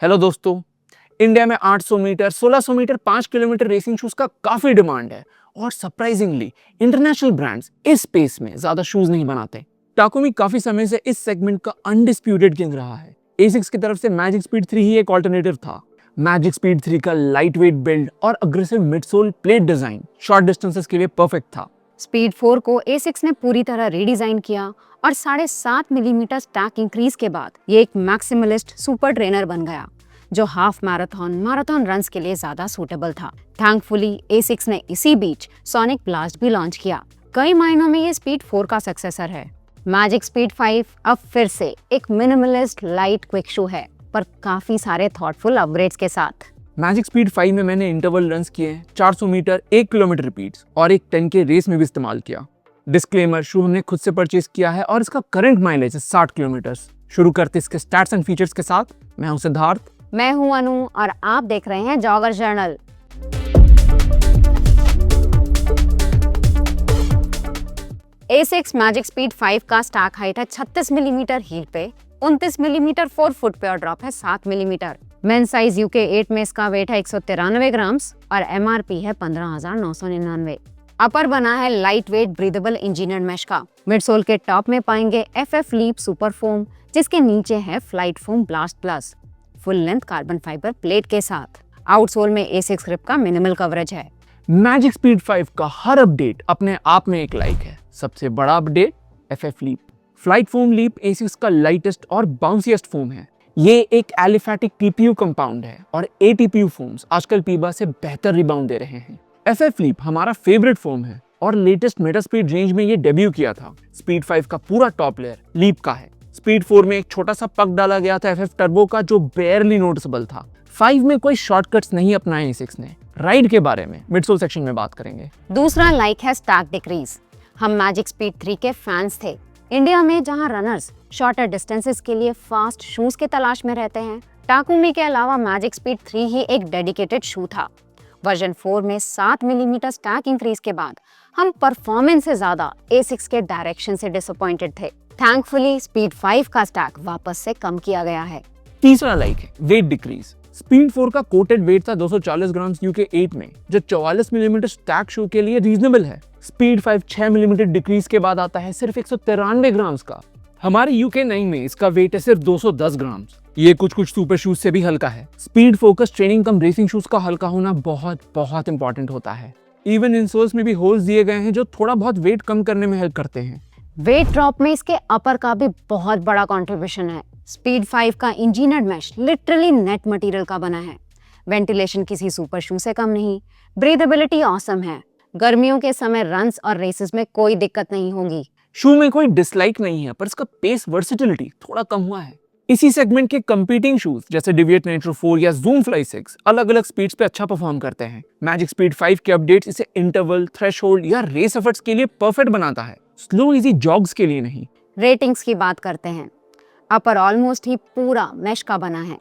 Hello दोस्तों, India में 800 metre, 1600 metre, 5 kilometre racing shoes का काफी डिमांड है और सरप्राइजिंगली इंटरनेशनल ब्रांड्स इस स्पेस में ज्यादा शूज नहीं बनाते। टाकुमी काफी समय से इस सेगमेंट का अनडिस्प्यूटेड किंग रहा है। एसिक्स की तरफ से मैजिक स्पीड 3 ही एक ऑल्टरनेटिव था। मैजिक स्पीड 3 का लाइट वेट बिल्ड और aggressive midsole plate design short distances के लिए परफेक्ट था। स्पीड 4 को एसिक्स ने पूरी तरह रीडिजाइन किया और 7.5 मिलीमीटर स्टैक इंक्रीज के बाद ये एक मैक्सिमलिस्ट सुपर ट्रेनर बन गया जो हाफ मैराथन रन्स के लिए ज्यादा सूटेबल था। थैंकफुली एसिक्स ने इसी बीच सोनिक ब्लास्ट भी लॉन्च किया। कई मायनों में ये स्पीड 4 का सक्सेसर है। मैजिक स्पीड 5 अब फिर से एक मिनिमलिस्ट लाइट क्विक शू है, पर काफी सारे थॉटफुल अपग्रेड्स के साथ। मैजिक स्पीड 5 में मैंने इंटरवल रन्स किए, 400 मीटर, 1 किलोमीटर रिपीट्स और एक 10K रेस में भी इस्तेमाल किया। डिस्क्लेमर, शू हमने खुद से परचेज किया है और इसका करंट माइलेज है 60 किलोमीटर। शुरू करते इसके स्टैट्स एंड फीचर्स के साथ। मैं हूं सिद्धार्थ। मैं हूं अनु और आप देख रहे हैं jogger journal. Asics magic speed 5 का स्टैक हाइट है 36 मिलीमीटर हील पे, 29 मिलीमीटर 4 फुट पे और ड्रॉप है 7 मिलीमीटर। मेन साइज यूके 8 में इसका वेट है 193 ग्राम्स और एमआरपी है 15,999। अपर बना है light weight breathable engineered mesh का। मिडसोल के टॉप में पाएंगे FF लीप सुपर फोम, जिसके नीचे है flight foam blast plus full length carbon fibre plate के साथ। आउटसोल में एसिक्स ग्रिप का मिनिमल कवरेज है। मैजिक स्पीड 5 का हर अपडेट अपने आप में एक लाइक है। सबसे बड़ा update FF leap. Flight foam leap एसिक्स का लाइटेस्ट और बाउंसीएस्ट फोम है। ये एक एलिफैटिक TPU कंपाउंड है और ATPU फोम्स आजकल पीबा से बेहतर रिबाउंड दे रहे हैं। FF लीप हमारा फेवरेट फोम है और लेटेस्ट मेटा स्पीड रेंज में ये डेब्यू किया था। स्पीड 5 का पूरा टॉप लेयर लीप का है। स्पीड 4 में एक छोटा सा पग डाला गया था FF टर्बो का, जो बेयरली नोटिसेबल था। 5 में कोई शॉर्टकट्स नहीं अपनाए एसिक्स ने। राइड के बारे में मिडसोल सेक्शन में बात करेंगे। दूसरा लाइक है स्टैक डिक्रीज। हम मैजिक स्पीड 3 के फैंस थे। इंडिया में जहां रनर्स शॉर्टर डिस्टेंसेस के लिए फास्ट शूज के तलाश में रहते हैं, टाकुमी के अलावा मैजिक स्पीड 3 ही एक डेडिकेटेड शू था। वर्जन 4 में 7 मिलीमीटर स्टैक इंक्रीज के बाद हम परफॉर्मेंस से ज्यादा एसिक्स के डायरेक्शन से डिसअपॉइंटेड थे। थैंकफुली स्पीड 5 का स्टैक वापस से कम किया गया है। तीसरा लाइक है वेट डिक्रीज। स्पीड 4 का कोटेड वेट था 240 ग्राम यूके 8 में, जो 44 मिलीमीटर स्टैक शू के लिए रीजनेबल है। स्पीड 5 6 मिलीमीटर डिक्रीज के बाद आता है सिर्फ 193 ग्राम का। हमारे यूके 9 में इसका वेट है सिर्फ 210 ग्राम। ये कुछ सुपर शूज से भी हल्का है। स्पीड फोकस ट्रेनिंग कम रेसिंग शूज का हल्का होना बहुत इंपॉर्टेंट होता है। इवन इंसोल्स में भी होल्स दिए गए हैं जो थोड़ा बहुत वेट कम करने में हेल्प करते हैं। वेट ड्रॉप में इसके अपर का भी बहुत बड़ा कंट्रीब्यूशन है। स्पीड 5 का engineered mesh literally net material का बना है। वेंटिलेशन किसी सुपर शू से कम नहीं। ब्रीदेबिलिटी ऑसम है। गर्मियों के समय रन्स और रेसेस में कोई दिक्कत नहीं होगी। शू में कोई डिसलाइक नहीं है, पर इसका पेस वर्सेटिलिटी थोड़ा कम हुआ है। इसी सेगमेंट के कंपीटिंग शूज जैसे डिविएट नाइट्रो 4 या जूम फ्लाई 6 अलग-अलग स्पीड्स पे अच्छा परफॉर्म करते हैं। मैजिक स्पीड 5 के अपडेट्स इसे इंटरवल, थ्रेशोल्ड या रेस एफर्ट्स के लिए परफेक्ट बनाता है, स्लो इजी जॉग्स के लिए नहीं। रेटिंग्स की बात करते हैं। अपर ऑलमोस्ट ही पूरा मैश का बना है,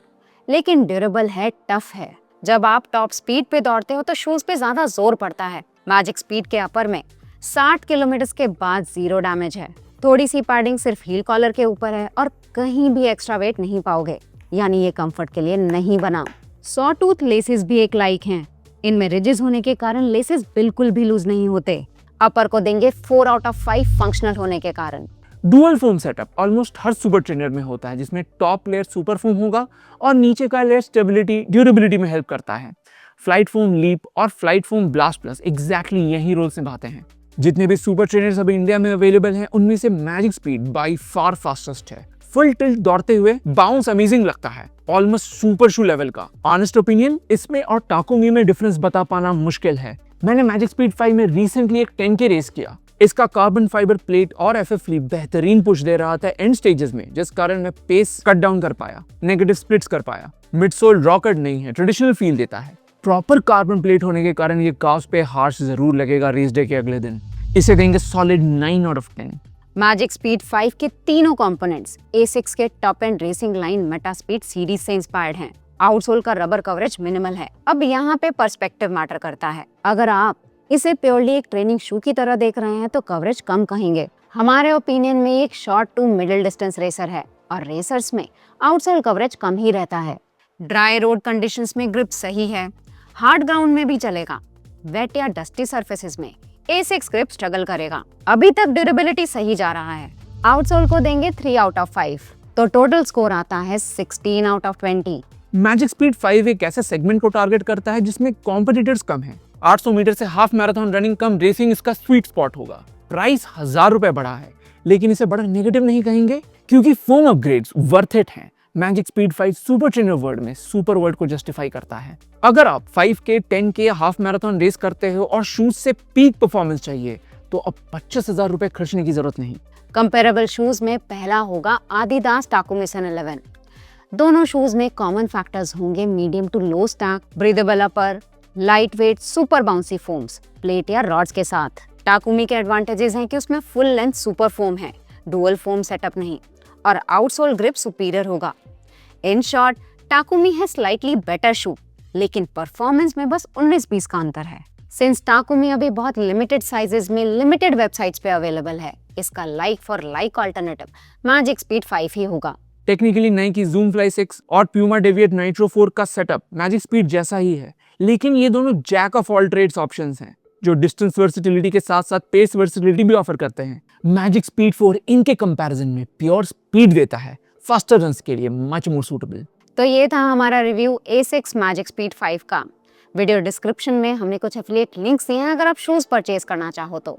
लेकिन ड्यूरेबल है, टफ है। जब आप टॉप स्पीड पे दौड़ते हो तो शूज पे ज्यादा जोर पड़ता है। मैजिक स्पीड के अपर में 60 किलोमीटर के बाद 0 डैमेज है। थोड़ी सी पैडिंग सिर्फ हील कॉलर के ऊपर है और कहीं भी एक्स्ट्रा वेट नहीं पाओगे, यानी ये कंफर्ट के लिए नहीं बना। सॉ टूथ लेसेस भी एक लाइक हैं। इनमें रिजेस होने के कारण लेसेस बिल्कुल भी लूज नहीं होते। अपर को देंगे 4 आउट ऑफ 5 फंक्शनल होने के कारण। डुअल फोम सेटअप ऑलमोस्ट हर सुपर ट्रेनर में होता है, जिसमें टॉप लेयर सुपर फोम होगा और नीचे का लेयर स्टेबिलिटी ड्यूरेबिलिटी में हेल्प करता है। फ्लाइट फोम लीप और flight foam blast plus exactly यही रोल निभाते हैं। जितने भी सुपर ट्रेनर्स अभी इंडिया में अवेलेबल हैं, उनमें से magic speed by far fastest है। फुल टिल्ट दौड़ते हुए बाउंस अमेजिंग लगता है, ऑलमोस्ट सुपर शू लेवल का। ऑनेस्ट ओपिनियन, इसमें और टाकुमी में डिफरेंस बता पाना मुश्किल है। मैंने मैजिक स्पीड 5 में रिसेंटली एक 10K रेस किया। इसका कार्बन फाइबर प्लेट और FF लीप बेहतरीन पुश दे रहा था एंड स्टेजेस में, जिस कारण मैं पेस कट डाउन कर पाया, नेगेटिव स्प्लिट्स कर पाया। मिडसोल रॉकेट नहीं है, ट्रेडिशनल फील देता है। प्रॉपर कार्बन प्लेट होने के कारण ये काफ्स पे हार्श जरूर लगेगा रेस डे के अगले दिन। इसे देंगे solid 9 out of 10। Magic speed 5 के तीनों कंपोनेंट्स एसिक्स के top and racing line Meta speed series से इंस्पायर्ड हैं। आउटसोल का रबर कवरेज मिनिमल है। अब यहाँ पे पर्सपेक्टिव मैटर करता है। अगर आप इसे प्योरली एक ट्रेनिंग शू की तरह देख रहे हैं तो कवरेज कम कहेंगे। हमारे ओपिनियन में एक short to middle distance racer है और रेसर्स में आउटसोल कवरेज कम ही रहता है। ड्राई रोड कंडीशंस में ग्रिप सही है, हार्ड ग्राउंड में भी चलेगा, वेट या डस्टी सरफेसेस में A6 ग्रिप स्ट्रगल करेगा। अभी तक ड्यूरेबिलिटी सही जा रहा है। आउटसोल को देंगे 3 आउट ऑफ 5, तो टोटल स्कोर आता है 16 आउट ऑफ 20। मैजिक स्पीड 5 एक ऐसे सेगमेंट को टारगेट करता है जिसमें कॉम्पिटिटर्स कम हैं। 800 मीटर से हाफ मैराथन रनिंग कम रेसिंग इसका स्वीट स्पॉट होगा। प्राइस 1000 रुपए बढ़ा है, लेकिन इसे बड़ा नेगेटिव नहीं कहेंगे क्योंकि फोम अपग्रेड्स वर्थ इट हैं। Magic speed 5 super trainer word में सुपर वर्ड को जस्टिफाई करता है। अगर आप 5K, 10K या हाफ मैराथन रेस करते हो और शूज से पीक परफॉर्मेंस चाहिए तो अब 25,000 रुपए खर्चने की जरूरत नहीं। कंपेरेबल शूज में पहला होगा आदिदास टाकुमी सन 11। दोनों शूज में कॉमन फैक्टर्स होंगे medium to low stack, breathable upper, light weight, super bouncy foams, plate या रॉड्स के साथ। टाकुमी के एडवांटेजेस हैं कि उसमें फुल लेंथ सुपर फोम है, डुअल फोम सेटअप नहीं, और आउटसोल ग्रिप सुपीरियर होगा। इन शॉर्ट, टाकुमी है स्लाइटली बेटर शू, लेकिन परफॉर्मेंस में बस 19-20 का अंतर है। सिंस टाकुमी अभी बहुत लिमिटेड साइजेस में लिमिटेड वेबसाइट्स पे अवेलेबल है, इसका like for like alternative magic speed 5 ही होगा। टेक्निकली नाइकी ज़ूम फ्लाई 6 और प्यूमा डेविएट नाइट्रो 4 का सेटअप मैजिक स्पीड जैसा ही है, लेकिन ये दोनों jack of all trades options हैं जो डिस्टेंस वर्सेटिलिटी के साथ साथ पेस वर्सेटिलिटी भी ऑफर करते हैं। मैजिक स्पीड 4 इनके कंपैरिजन में प्योर स्पीड देता है, फास्टर रन्स के लिए मच मोर सूटेबल। तो ये था हमारा रिव्यू A6 मैजिक स्पीड 5 का। वीडियो डिस्क्रिप्शन में हमने कुछ एफिलिएट लिंक्स दिए हैं अगर आप शूज परचेज करना चाहो तो।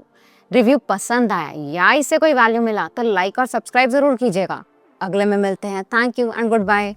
रिव्यू पसंद आया या इससे कोई वैल्यू मिला तो लाइक और सब्सक्राइब जरूर कीजिएगा। अगले में मिलते हैं। Thank you and good bye.